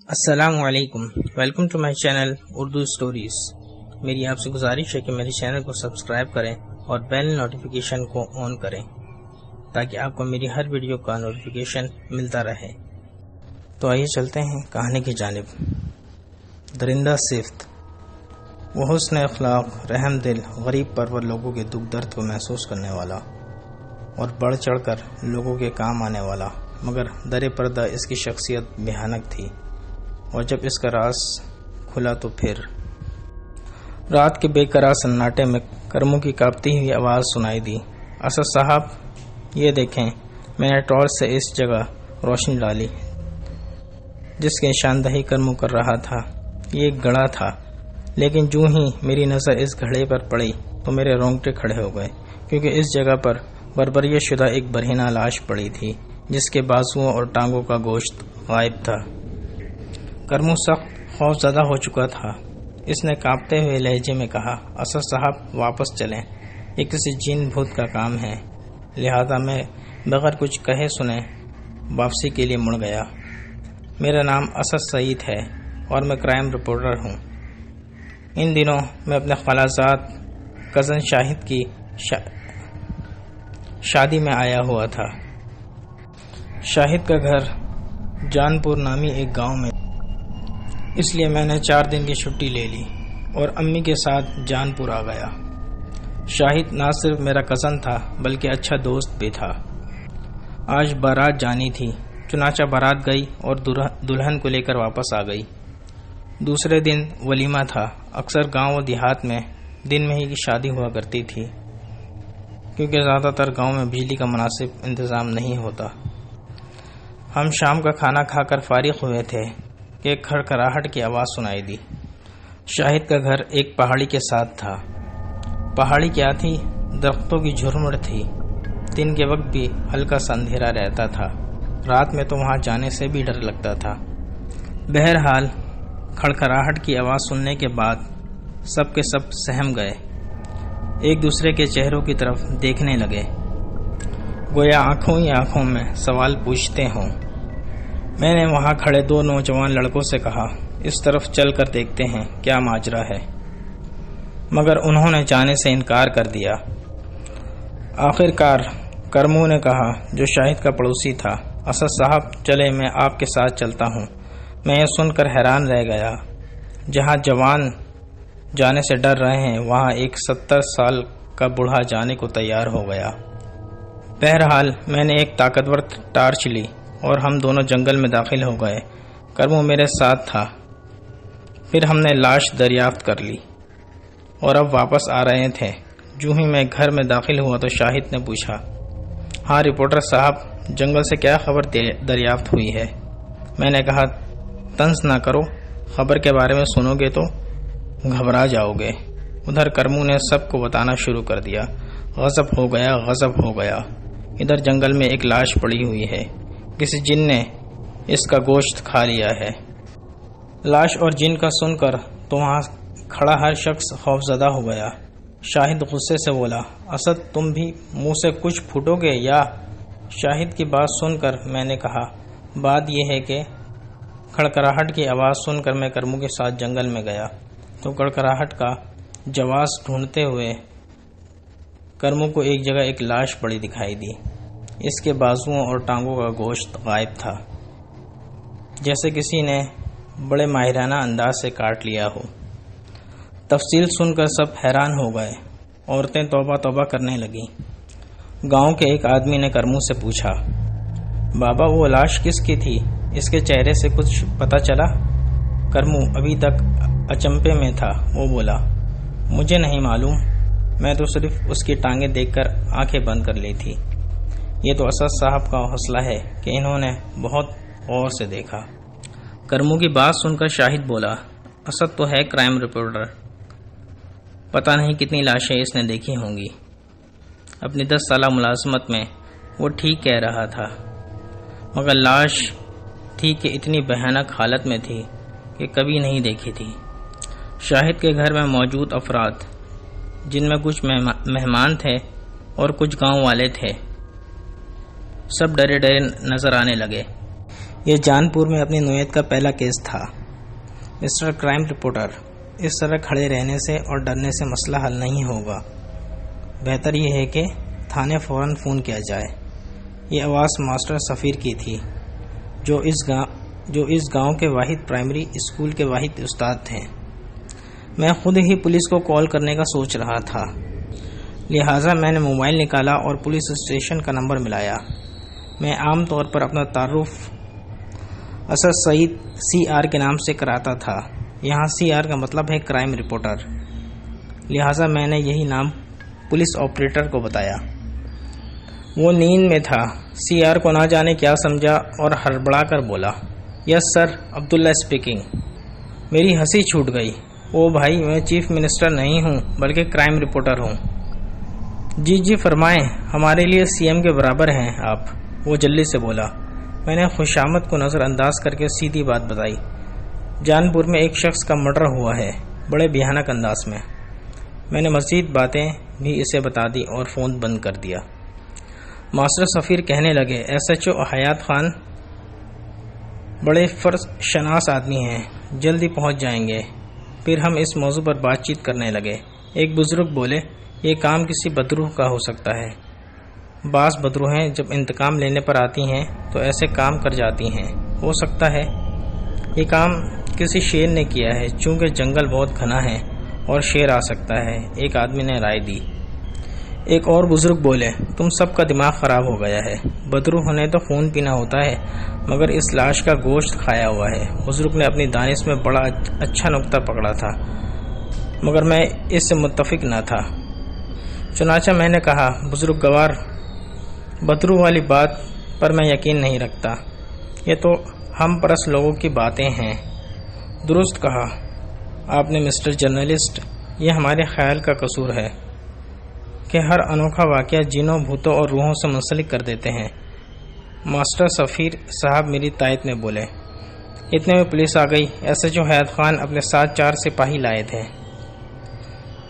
السلام علیکم، welcome to my channel Urdu stories. میری آپ سے گزارش ہے کہ میرے چینل کو سبسکرائب کریں اور بیل نوٹیفیکیشن کو آن کریں تاکہ آپ کو میری ہر ویڈیو کا نوٹیفیکیشن ملتا رہے۔ تو آئیے چلتے ہیں کہانی کی جانب۔ درندہ صفت، وہ حسن اخلاق، رحم دل، غریب پرور لوگوں کے دکھ درد کو محسوس کرنے والا اور بڑھ چڑھ کر لوگوں کے کام آنے والا، مگر در پردہ اس کی شخصیت بھیانک تھی، اور جب اس کا راز کھلا تو پھر رات کے بے قرار سناٹے میں کرموں کی کانپتی ہوئی آواز سنائی دی۔ اسد صاحب، یہ دیکھیں، میں نے ٹارچ سے اس جگہ روشنی ڈالی جس کی نشاندہی کرموں کر رہا تھا۔ یہ ایک گڑھا تھا، لیکن جو ہی میری نظر اس گھڑے پر پڑی تو میرے رونگٹے کھڑے ہو گئے، کیونکہ اس جگہ پر بربریت شدہ ایک برہنہ لاش پڑی تھی جس کے بازوؤں اور ٹانگوں کا گوشت غائب تھا۔ کرمو سخت خوف زدہ ہو چکا تھا۔ اس نے کانپتے ہوئے لہجے میں کہا، اسد صاحب واپس چلیں، یہ کسی جن بھوت کا کام ہے، لہذا میں بغیر کچھ کہے سنے واپسی کے لیے مڑ گیا۔ میرا نام اسد سعید ہے اور میں کرائم رپورٹر ہوں۔ ان دنوں میں اپنے خالازاد کزن شاہد کی شادی میں آیا ہوا تھا۔ شاہد کا گھر جان پور نامی ایک گاؤں میں، اس لیے میں نے 4 دن کی چھٹی لے لی اور امی کے ساتھ جان پور آ گیا۔ شاہد نہ صرف میرا کزن تھا بلکہ اچھا دوست بھی تھا۔ آج بارات جانی تھی، چنانچہ بارات گئی اور دلہن کو لے کر واپس آ گئی۔ دوسرے دن ولیمہ تھا۔ اکثر گاؤں و دیہات میں دن میں ہی کی شادی ہوا کرتی تھی، کیونکہ زیادہ تر گاؤں میں بجلی کا مناسب انتظام نہیں ہوتا۔ ہم شام کا کھانا کھا کر فارغ ہوئے تھے کہ ایک کھڑکھڑاہٹ کی آواز سنائی دی۔ شاہد کا گھر ایک پہاڑی کے ساتھ تھا۔ پہاڑی کیا تھی، درختوں کی جھرمٹ تھی۔ دن کے وقت بھی ہلکا سا اندھیرا رہتا تھا، رات میں تو وہاں جانے سے بھی ڈر لگتا تھا۔ بہرحال کھڑکھڑاہٹ کی آواز سننے کے بعد سب کے سب سہم گئے، ایک دوسرے کے چہروں کی طرف دیکھنے لگے، گویا آنکھوں ہی آنکھوں میں سوال پوچھتے ہوں۔ میں نے وہاں کھڑے 2 نوجوان لڑکوں سے کہا، اس طرف چل کر دیکھتے ہیں کیا ماجرا ہے، مگر انہوں نے جانے سے انکار کر دیا۔ آخر کار کرمو نے کہا، جو شاہد کا پڑوسی تھا، اسد صاحب چلے، میں آپ کے ساتھ چلتا ہوں۔ میں یہ سن کر حیران رہ گیا، جہاں جوان جانے سے ڈر رہے ہیں وہاں ایک 70 سال کا بوڑھا جانے کو تیار ہو گیا۔ بہرحال میں نے ایک طاقتور ٹارچ لی اور ہم دونوں جنگل میں داخل ہو گئے۔ کرمو میرے ساتھ تھا۔ پھر ہم نے لاش دریافت کر لی اور اب واپس آ رہے تھے۔ جو ہی میں گھر میں داخل ہوا تو شاہد نے پوچھا، ہاں رپورٹر صاحب، جنگل سے کیا خبر دریافت ہوئی ہے؟ میں نے کہا، طنز نہ کرو، خبر کے بارے میں سنو گے تو گھبرا جاؤ گے۔ ادھر کرمو نے سب کو بتانا شروع کر دیا۔ غضب ہو گیا۔ ادھر جنگل میں ایک لاش پڑی ہوئی ہے، کسی جن نے اس کا گوشت کھا لیا ہے۔ لاش اور جن کا سن کر تو وہاں کھڑا ہر شخص خوف زدہ ہو گیا۔ شاہد غصے سے بولا، اسد تم بھی منہ سے کچھ پھوٹو گے یا؟ شاہد کی بات سن کر میں نے کہا، بات یہ ہے کہ کھڑکھڑاہٹ کی آواز سن کر میں کرمو کے ساتھ جنگل میں گیا تو کھڑکھڑاہٹ کا جواز ڈھونڈتے ہوئے کرمو کو ایک جگہ ایک لاش پڑی دکھائی دی۔ اس کے بازوؤں اور ٹانگوں کا گوشت غائب تھا، جیسے کسی نے بڑے ماہرانہ انداز سے کاٹ لیا ہو۔ تفصیل سن کر سب حیران ہو گئے، عورتیں توبہ توبہ کرنے لگیں۔ گاؤں کے ایک آدمی نے کرمو سے پوچھا، بابا وہ لاش کس کی تھی؟ اس کے چہرے سے کچھ پتہ چلا؟ کرمو ابھی تک اچنبے میں تھا۔ وہ بولا، مجھے نہیں معلوم، میں تو صرف اس کی ٹانگیں دیکھ کر آنکھیں بند کر لی تھی۔ یہ تو اسد صاحب کا حوصلہ ہے کہ انہوں نے بہت غور سے دیکھا۔ کرمو کی بات سن کر شاہد بولا، اسد تو ہے کرائم رپورٹر، پتہ نہیں کتنی لاشیں اس نے دیکھی ہوں گی۔ اپنی 10 سالہ ملازمت میں وہ ٹھیک کہہ رہا تھا، مگر لاش تھی کہ اتنی بھیانک حالت میں تھی کہ کبھی نہیں دیکھی تھی۔ شاہد کے گھر میں موجود افراد، جن میں کچھ مہمان تھے اور کچھ گاؤں والے تھے، سب ڈرے ڈرے نظر آنے لگے۔ یہ جانپور میں اپنی نوعیت کا پہلا کیس تھا۔ مسٹر کرائم رپورٹر، اس طرح کھڑے رہنے سے اور ڈرنے سے مسئلہ حل نہیں ہوگا۔ بہتر یہ ہے کہ تھانے فوراً فون کیا جائے۔ یہ آواز ماسٹر سفیر کی تھی، جو اس گاؤں کے واحد پرائمری اسکول کے واحد استاد تھے۔ میں خود ہی پولیس کو کال کرنے کا سوچ رہا تھا، لہٰذا میں نے موبائل نکالا اور پولیس اسٹیشن کا نمبر ملایا۔ میں عام طور پر اپنا تعارف اسد سعید CR کے نام سے کراتا تھا۔ یہاں CR کا مطلب ہے کرائم رپورٹر، لہٰذا میں نے یہی نام پولیس آپریٹر کو بتایا۔ وہ نیند میں تھا۔ CR کو نہ جانے کیا سمجھا اور ہڑبڑا کر بولا، یس سر، عبداللہ اسپیکنگ۔ میری ہنسی چھوٹ گئی۔ او بھائی، میں چیف منسٹر نہیں ہوں بلکہ کرائم رپورٹر ہوں۔ جی فرمائیں، ہمارے لیے CM کے برابر ہیں آپ، وہ جلدی سے بولا۔ میں نے خوشامد کو نظر انداز کر کے سیدھی بات بتائی۔ جانپور میں ایک شخص کا مرڈر ہوا ہے، بڑے بھیانک انداز میں۔ میں نے مزید باتیں بھی اسے بتا دی اور فون بند کر دیا۔ ماسٹر سفیر کہنے لگے، SHO حیات خان بڑے فرض شناس آدمی ہیں، جلدی پہنچ جائیں گے۔ پھر ہم اس موضوع پر بات چیت کرنے لگے۔ ایک بزرگ بولے، یہ کام کسی بدروح کا ہو سکتا ہے۔ بعض بدروہیں جب انتقام لینے پر آتی ہیں تو ایسے کام کر جاتی ہیں۔ ہو سکتا ہے یہ کام کسی شیر نے کیا ہے، چونکہ جنگل بہت گھنا ہے اور شیر آ سکتا ہے، ایک آدمی نے رائے دی۔ ایک اور بزرگ بولے، تم سب کا دماغ خراب ہو گیا ہے، بدروح نے تو خون پینا ہوتا ہے، مگر اس لاش کا گوشت کھایا ہوا ہے۔ بزرگ نے اپنی دانش میں بڑا اچھا نقطہ پکڑا تھا، مگر میں اس سے متفق نہ تھا۔ چنانچہ میں نے کہا، بزرگ گوار، بدروح والی بات پر میں یقین نہیں رکھتا، یہ تو ہم پرست لوگوں کی باتیں ہیں۔ درست کہا آپ نے مسٹر جرنلسٹ، یہ ہمارے خیال کا قصور ہے کہ ہر انوکھا واقعہ جنوں، بھوتوں اور روحوں سے منسلک کر دیتے ہیں۔ ماسٹر سفیر صاحب میری تائید میں بولے۔ اتنے میں پولیس آ گئی۔ SHO حیات خان اپنے ساتھ 4 سپاہی لائے تھے۔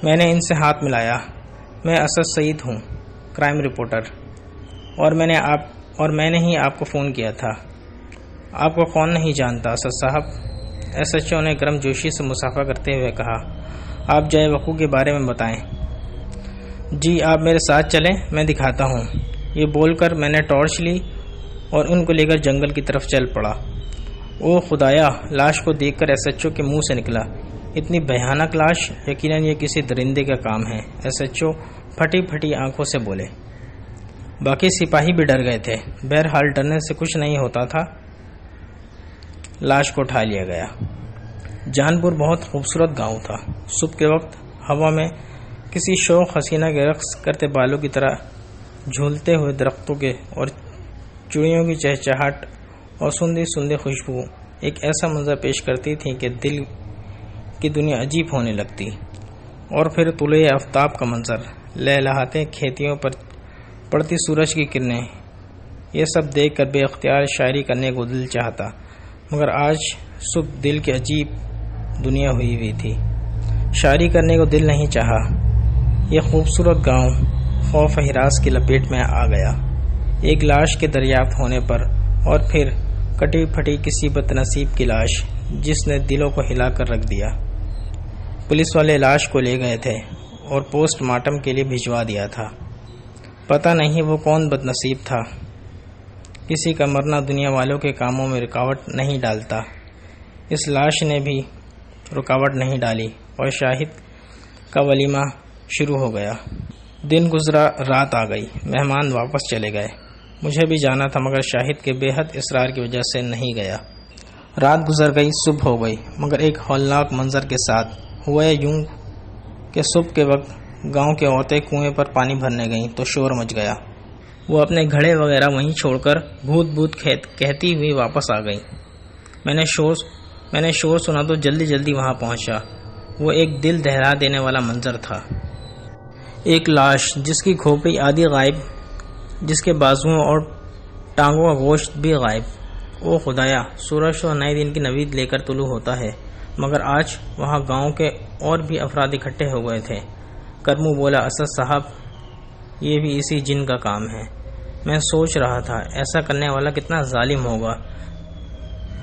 میں نے ان سے ہاتھ ملایا۔ میں اسد سعید ہوں، کرائم رپورٹر، اور میں نے ہی آپ کو فون کیا تھا۔ آپ کو کون نہیں جانتا اسد صاحب؟ SHO نے گرم جوشی سے مسافہ کرتے ہوئے کہا، آپ جائے وقوع کے بارے میں بتائیں۔ جی آپ میرے ساتھ چلیں، میں دکھاتا ہوں۔ یہ بول کر میں نے ٹارچ لی اور ان کو لے کر جنگل کی طرف چل پڑا۔ او خدایا، لاش کو دیکھ کر SHO کے منہ سے نکلا، اتنی بھیانک لاش، یقیناً یہ کسی درندے کا کام ہے۔ SHO پھٹی پھٹی آنکھوں سے بولے۔ باقی سپاہی بھی ڈر گئے تھے، بہرحال ڈرنے سے کچھ نہیں ہوتا تھا۔ لاش کو اٹھا لیا گیا۔ جانپور بہت خوبصورت گاؤں تھا۔ صبح کے وقت ہوا میں کسی شوخ حسینہ کے رقص کرتے بالوں کی طرح جھولتے ہوئے درختوں کے اور چڑیوں کی چہچہاہٹ اور سندھی سندھی خوشبو ایک ایسا منظر پیش کرتی تھی کہ دل کی دنیا عجیب ہونے لگتی۔ اور پھر طلوع آفتاب کا منظر، لہلہاتے کھیتیوں پر پڑتی سورج کی کرنیں، یہ سب دیکھ کر بے اختیار شاعری کرنے کو دل چاہتا، مگر آج صبح دل کی عجیب دنیا ہوئی تھی، شاعری کرنے کو دل نہیں چاہا۔ یہ خوبصورت گاؤں خوف ہراس کی لپیٹ میں آ گیا، ایک لاش کے دریافت ہونے پر، اور پھر کٹی پھٹی کسی بد نصیب کی لاش جس نے دلوں کو ہلا کر رکھ دیا۔ پولیس والے لاش کو لے گئے تھے اور پوسٹ مارٹم کے لیے بھجوا دیا تھا۔ پتہ نہیں وہ کون بد نصیب تھا۔ کسی کا مرنا دنیا والوں کے کاموں میں رکاوٹ نہیں ڈالتا۔ اس لاش نے بھی رکاوٹ نہیں ڈالی اور شاہد کا ولیمہ شروع ہو گیا۔ دن گزرا، رات آ گئی، مہمان واپس چلے گئے۔ مجھے بھی جانا تھا مگر شاہد کے بے حد اصرار کی وجہ سے نہیں گیا۔ رات گزر گئی، صبح ہو گئی، مگر ایک ہولناک منظر کے ساتھ۔ ہوا یوں کہ صبح کے وقت گاؤں کی عورتیں کنویں پر پانی بھرنے گئیں تو شور مچ گیا۔ وہ اپنے گھڑے وغیرہ وہیں چھوڑ کر بھوت بھوت کہتی ہوئی واپس آ گئیں۔ میں نے شور سنا تو جلدی جلدی وہاں پہنچا۔ وہ ایک دل دہلا دینے والا منظر تھا۔ ایک لاش جس کی کھوپڑی آدھی غائب، جس کے بازوؤں اور ٹانگوں کا گوشت بھی غائب۔ او خدایا، سورج تو نئے دن کی نوید لے کر طلوع ہوتا ہے، مگر آج وہاں گاؤں کے اور بھی افراد اکٹھے ہو گئے تھے۔ کرمو بولا، اسد صاحب، یہ بھی اسی جن کا کام ہے۔ میں سوچ رہا تھا ایسا کرنے والا کتنا ظالم ہوگا۔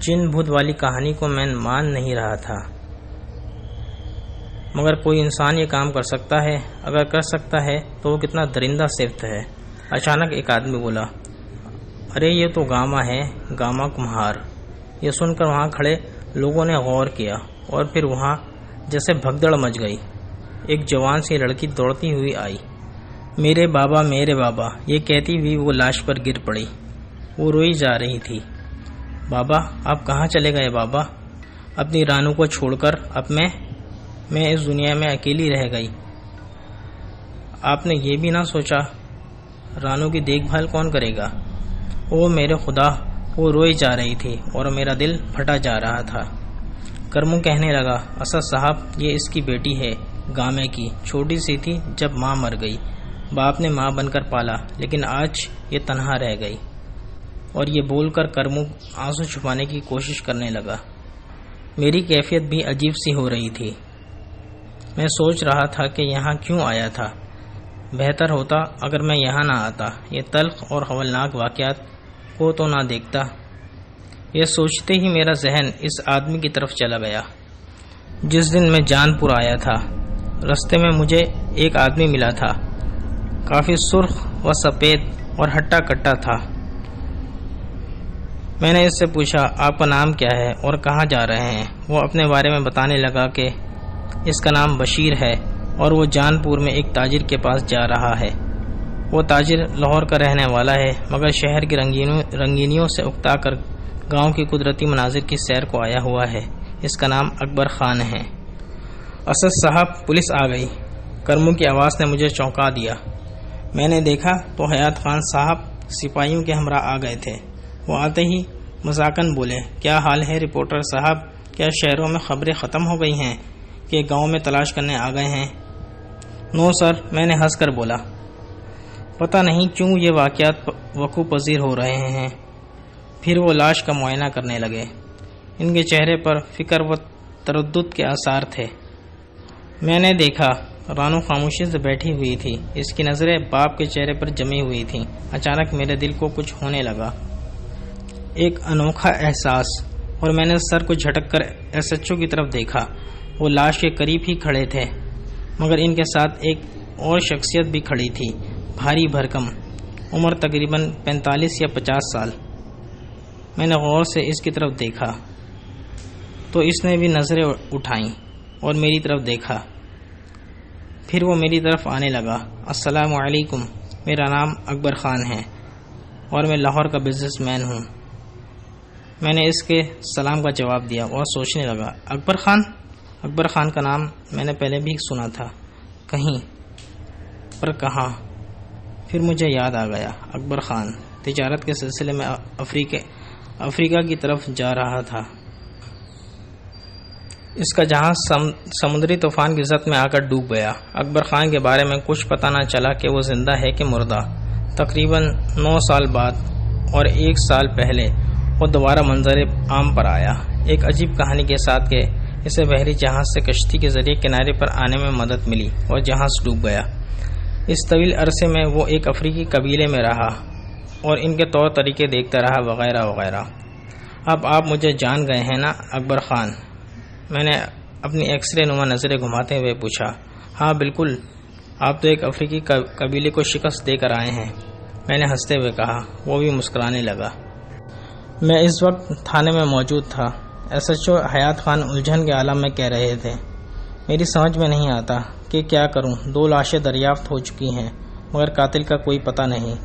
جن بھوت والی کہانی کو میں مان نہیں رہا تھا، مگر کوئی انسان یہ کام کر سکتا ہے؟ اگر کر سکتا ہے تو وہ کتنا درندہ صفت ہے۔ اچانک ایک آدمی بولا، ارے یہ تو گاما ہے، گاما کمہار۔ یہ سن کر وہاں کھڑے لوگوں نے غور کیا اور پھر وہاں جیسے بھگدڑ مچ گئی۔ ایک جوان سی لڑکی دوڑتی ہوئی آئی، میرے بابا یہ کہتی ہوئی وہ لاش پر گر پڑی۔ وہ روئی جا رہی تھی۔ بابا آپ کہاں چلے گئے بابا؟ اپنی رانو کو چھوڑ کر اب میں اس دنیا میں اکیلی رہ گئی۔ آپ نے یہ بھی نہ سوچا رانو کی دیکھ بھال کون کرے گا؟ او میرے خدا، وہ روئی جا رہی تھی اور میرا دل پھٹا جا رہا تھا۔ کرمو کہنے لگا، اسد صاحب یہ اس کی بیٹی ہے، گامے کی، چھوٹی سی تھی جب ماں مر گئی، باپ نے ماں بن کر پالا، لیکن آج یہ تنہا رہ گئی۔ اور یہ بول کر کرمو آنسو چھپانے کی کوشش کرنے لگا۔ میری کیفیت بھی عجیب سی ہو رہی تھی۔ میں سوچ رہا تھا کہ یہاں کیوں آیا تھا۔ بہتر ہوتا اگر میں یہاں نہ آتا، یہ تلخ اور ہولناک واقعات کو تو نہ دیکھتا۔ یہ سوچتے ہی میرا ذہن اس آدمی کی طرف چلا گیا جس دن میں جان پور آیا تھا۔ رستے میں مجھے ایک آدمی ملا تھا، کافی سرخ و سفید اور ہٹا کٹا تھا۔ میں نے اس سے پوچھا، آپ کا نام کیا ہے اور کہاں جا رہے ہیں؟ وہ اپنے بارے میں بتانے لگا کہ اس کا نام بشیر ہے اور وہ جان پور میں ایک تاجر کے پاس جا رہا ہے۔ وہ تاجر لاہور کا رہنے والا ہے، مگر شہر کی رنگینیوں سے اکتا کر گاؤں کی قدرتی مناظر کی سیر کو آیا ہوا ہے۔ اس کا نام اکبر خان ہے۔ اسد صاحب پولیس آ گئی۔ کرمو کی آواز نے مجھے چونکا دیا۔ میں نے دیکھا تو حیات خان صاحب سپاہیوں کے ہمراہ آ گئے تھے۔ وہ آتے ہی مذاقن بولے، کیا حال ہے رپورٹر صاحب؟ کیا شہروں میں خبریں ختم ہو گئی ہیں کہ گاؤں میں تلاش کرنے آ گئے ہیں؟ نو سر، میں نے ہنس کر بولا، پتہ نہیں کیوں یہ واقعات وقوع پذیر ہو رہے ہیں۔ پھر وہ لاش کا معائنہ کرنے لگے۔ ان کے چہرے پر فکر و تردد کے آثار تھے۔ میں نے دیکھا رانو خاموشی سے بیٹھی ہوئی تھی، اس کی نظریں باپ کے چہرے پر جمی ہوئی تھیں۔ اچانک میرے دل کو کچھ ہونے لگا، ایک انوکھا احساس، اور میں نے سر کو جھٹک کر ایس ایچ او کی طرف دیکھا۔ وہ لاش کے قریب ہی کھڑے تھے، مگر ان کے ساتھ ایک اور شخصیت بھی کھڑی تھی، بھاری بھرکم، عمر تقریباً 45 یا 50 سال۔ میں نے غور سے اس کی طرف دیکھا تو اس نے بھی نظریں اٹھائیں اور میری طرف دیکھا۔ پھر وہ میری طرف آنے لگا۔ السلام علیکم، میرا نام اکبر خان ہے اور میں لاہور کا بزنس مین ہوں۔ میں نے اس کے سلام کا جواب دیا اور سوچنے لگا، اکبر خان کا نام میں نے پہلے بھی سنا تھا کہیں، پر کہاں؟ پھر مجھے یاد آ گیا، اکبر خان تجارت کے سلسلے میں افریقہ کی طرف جا رہا تھا۔ اس کا جہاز سمندری طوفان کی زد میں آ کر ڈوب گیا۔ اکبر خان کے بارے میں کچھ پتہ نہ چلا کہ وہ زندہ ہے کہ مردہ۔ تقریباً 9 سال بعد اور 1 سال پہلے وہ دوبارہ منظر عام پر آیا، ایک عجیب کہانی کے ساتھ کہ اسے بحری جہاز سے کشتی کے ذریعے کنارے پر آنے میں مدد ملی اور جہاز ڈوب گیا۔ اس طویل عرصے میں وہ ایک افریقی قبیلے میں رہا اور ان کے طور طریقے دیکھتا رہا وغیرہ وغیرہ۔ اب آپ مجھے جان گئے ہیں نا اکبر خان؟ میں نے اپنی ایکس رے نما نظریں گھماتے ہوئے پوچھا۔ ہاں بالکل، آپ تو ایک افریقی قبیلے کو شکست دے کر آئے ہیں، میں نے ہنستے ہوئے کہا۔ وہ بھی مسکرانے لگا۔ میں اس وقت تھانے میں موجود تھا۔ ایس ایچ او حیات خان الجھن کے عالم میں کہہ رہے تھے۔ میری سمجھ میں نہیں آتا کہ کیا کروں۔ 2 لاشیں دریافت ہو چکی ہیں مگر قاتل کا کوئی پتہ نہیں۔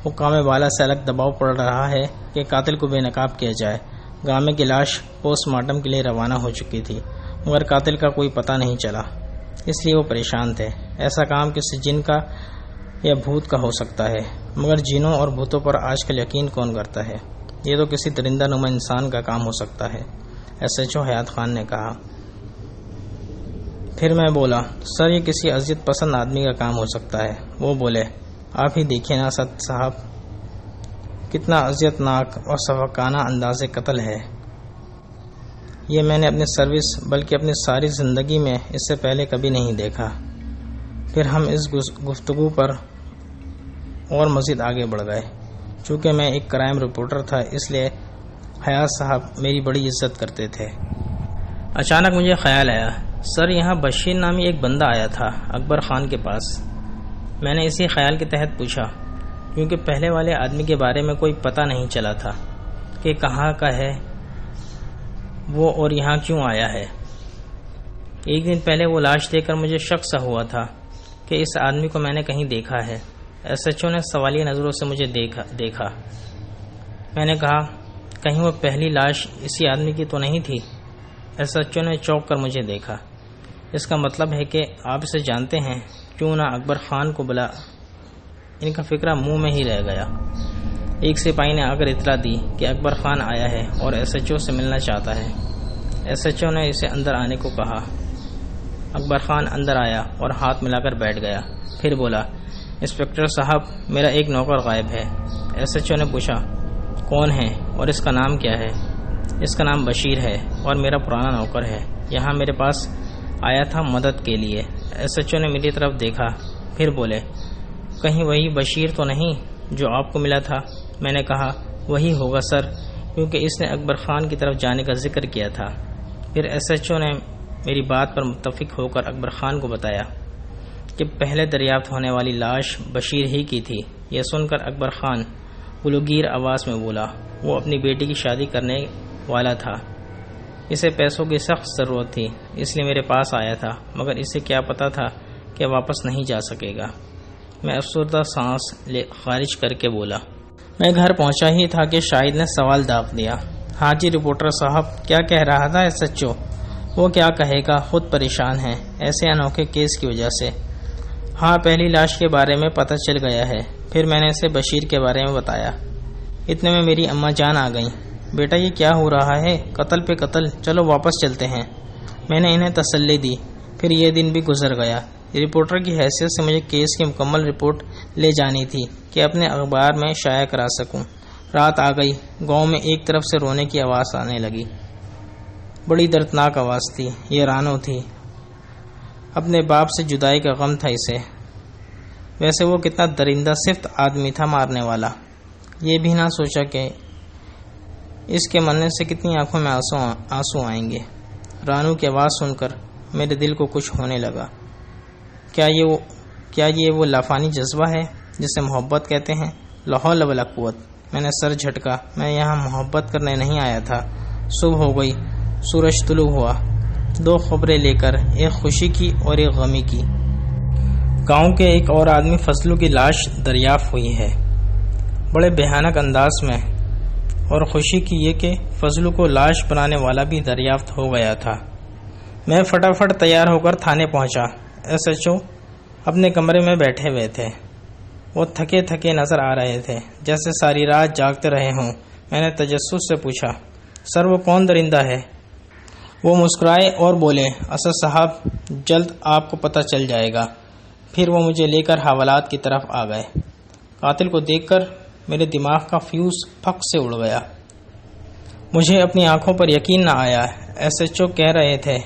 حکام بالا سے الگ دباؤ پڑ رہا ہے کہ قاتل کو بے نقاب کیا جائے۔ گامے کی لاش پوسٹ مارٹم کے لیے روانہ ہو چکی تھی مگر قاتل کا کوئی پتہ نہیں چلا، اس لیے وہ پریشان تھے۔ ایسا کام کسی جن کا یا بھوت کا ہو سکتا ہے، مگر جنوں اور بھوتوں پر آج کل یقین کون کرتا ہے؟ یہ تو کسی درندہ نما انسان کا کام ہو سکتا ہے، ایس ایچ او حیات خان نے کہا۔ پھر میں بولا، سر یہ کسی اذیت پسند آدمی کا کام ہو سکتا ہے۔ وہ بولے، آپ ہی دیکھیں نا اسد صاحب، کتنا اذیت ناک اور شفقانہ انداز قتل ہے۔ یہ میں نے اپنی سروس بلکہ اپنی ساری زندگی میں اس سے پہلے کبھی نہیں دیکھا۔ پھر ہم اس گفتگو پر اور مزید آگے بڑھ گئے۔ چونکہ میں ایک کرائم رپورٹر تھا، اس لیے حیات صاحب میری بڑی عزت کرتے تھے۔ اچانک مجھے خیال آیا، سر یہاں بشیر نامی ایک بندہ آیا تھا اکبر خان کے پاس۔ میں نے اسی خیال کے تحت پوچھا، کیونکہ پہلے والے آدمی کے بارے میں کوئی پتہ نہیں چلا تھا کہ کہاں کا ہے وہ اور یہاں کیوں آیا ہے۔ ایک دن پہلے وہ لاش دیکھ کر مجھے شک سا ہوا تھا کہ اس آدمی کو میں نے کہیں دیکھا ہے۔ ایس ایچ او نے سوالیہ نظروں سے مجھے دیکھا۔ میں نے کہا، کہیں وہ پہلی لاش اسی آدمی کی تو نہیں تھی؟ ایس ایچ او نے چونک کر مجھے دیکھا۔ اس کا مطلب ہے کہ آپ اسے جانتے ہیں، کیوں نہ اکبر خان کو بلا۔ ان کا فکرہ منہ میں ہی رہ گیا۔ ایک سپاہی نے آ کر اطلاع دی کہ اکبر خان آیا ہے اور ایس ایچ او سے ملنا چاہتا ہے۔ ایس ایچ او نے اسے اندر آنے کو کہا۔ اکبر خان اندر آیا اور ہاتھ ملا کر بیٹھ گیا، پھر بولا، انسپکٹر صاحب میرا ایک نوکر غائب ہے۔ ایس ایچ او نے پوچھا، کون ہے اور اس کا نام کیا ہے؟ اس کا نام بشیر ہے اور میرا پرانا نوکر ہے، یہاں میرے پاس آیا تھا مدد کے لیے۔ ایس ایچ او نے میری طرف دیکھا، پھر بولے، کہیں وہی بشیر تو نہیں جو آپ کو ملا تھا؟ میں نے کہا، وہی ہوگا سر، کیونکہ اس نے اکبر خان کی طرف جانے کا ذکر کیا تھا۔ پھر ایس ایچ او نے میری بات پر متفق ہو کر اکبر خان کو بتایا کہ پہلے دریافت ہونے والی لاش بشیر ہی کی تھی۔ یہ سن کر اکبر خان گلوگیر آواز میں بولا، وہ اپنی بیٹی کی شادی کرنے والا تھا، اسے پیسوں کی سخت ضرورت تھی، اس لیے میرے پاس آیا تھا، مگر اسے کیا پتا تھا کہ واپس نہیں جا سکے گا۔ میں افسردہ سانس خارج کر کے بولا۔ میں گھر پہنچا ہی تھا کہ شاہد نے سوال داغ دیا، ہاں جی رپورٹر صاحب، کیا کہہ رہا تھا ایس ایچ او؟ وہ کیا کہے گا، خود پریشان ہے ایسے انوکھے کیس کی وجہ سے۔ ہاں، پہلی لاش کے بارے میں پتہ چل گیا ہے، پھر میں نے اسے بشیر کے بارے میں بتایا۔ اتنے میں میری اماں جان آ گئیں، بیٹا یہ کیا ہو رہا ہے، قتل پہ قتل، چلو واپس چلتے ہیں۔ میں نے انہیں تسلی دی۔ پھر یہ دن بھی گزر گیا۔ رپورٹر کی حیثیت سے مجھے کیس کی مکمل رپورٹ لے جانی تھی کہ اپنے اخبار میں شائع کرا سکوں۔ رات آ گئی، گاؤں میں ایک طرف سے رونے کی آواز آنے لگی، بڑی دردناک آواز تھی۔ یہ رانو تھی، اپنے باپ سے جدائی کا غم تھا اسے۔ ویسے وہ کتنا درندہ صفت آدمی تھا مارنے والا، یہ بھی نہ سوچا کہ اس کے مرنے سے کتنی آنکھوں میں آنسو آئیں گے۔ رانو کی آواز سن کر میرے دل کو کچھ ہونے لگا۔ کیا یہ وہ لافانی جذبہ ہے جسے محبت کہتے ہیں؟ لا حول ولا قوت۔ میں نے سر جھٹکا، میں یہاں محبت کرنے نہیں آیا تھا۔ صبح ہو گئی، سورج طلوع ہوا، دو خبریں لے کر، ایک خوشی کی اور ایک غمی کی۔ گاؤں کے ایک اور آدمی فضلو کی لاش دریافت ہوئی ہے، بڑے بھیانک انداز میں، اور خوشی کی یہ کہ فضلو کو لاش بنانے والا بھی دریافت ہو گیا تھا۔ میں فٹافٹ تیار ہو کر تھانے پہنچا۔ ایس ایچ او اپنے کمرے میں بیٹھے ہوئے تھے، وہ تھکے تھکے نظر آ رہے تھے، جیسے ساری رات جاگتے رہے ہوں۔ میں نے تجسس سے پوچھا، سر وہ کون درندہ ہے؟ وہ مسکرائے اور بولے، اسد صاحب جلد آپ کو پتہ چل جائے گا۔ پھر وہ مجھے لے کر حوالات کی طرف آ گئے۔ قاتل کو دیکھ کر میرے دماغ کا فیوز پھک سے اڑ گیا۔ مجھے اپنی آنکھوں پر یقین نہ آیا۔ ایس ایچ او کہہ رہے تھے،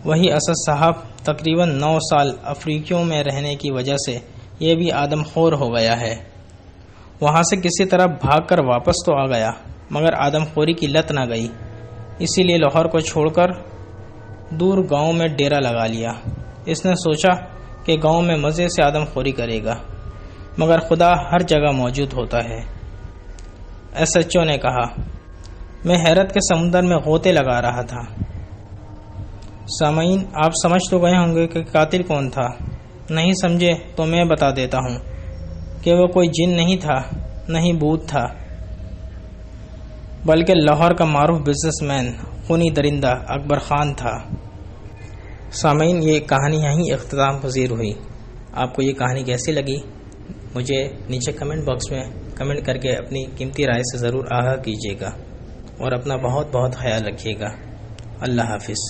وہی اسد صاحب تقریباً 9 سال افریقیوں میں رہنے کی وجہ سے یہ بھی آدم خور ہو گیا ہے۔ وہاں سے کسی طرح بھاگ کر واپس تو آ گیا، مگر آدم خوری کی لت نہ گئی، اسی لیے لاہور کو چھوڑ کر دور گاؤں میں ڈیرا لگا لیا۔ اس نے سوچا کہ گاؤں میں مزے سے آدم خوری کرے گا، مگر خدا ہر جگہ موجود ہوتا ہے۔ ایس ایچ او نے کہا، میں حیرت کے سمندر میں غوطے لگا رہا تھا۔ سامعین، آپ سمجھ تو گئے ہوں گے کہ قاتل کون تھا۔ نہیں سمجھے تو میں بتا دیتا ہوں کہ وہ کوئی جن نہیں تھا، نہیں بھوت تھا، بلکہ لاہور کا معروف بزنس مین، خونی درندہ اکبر خان تھا۔ سامعین، یہ کہانی یہیں اختتام پذیر ہوئی۔ آپ کو یہ کہانی کیسی لگی؟ مجھے نیچے کمنٹ باکس میں کمنٹ کر کے اپنی قیمتی رائے سے ضرور آگاہ کیجیے گا، اور اپنا بہت بہت خیال رکھیے گا۔ اللہ حافظ۔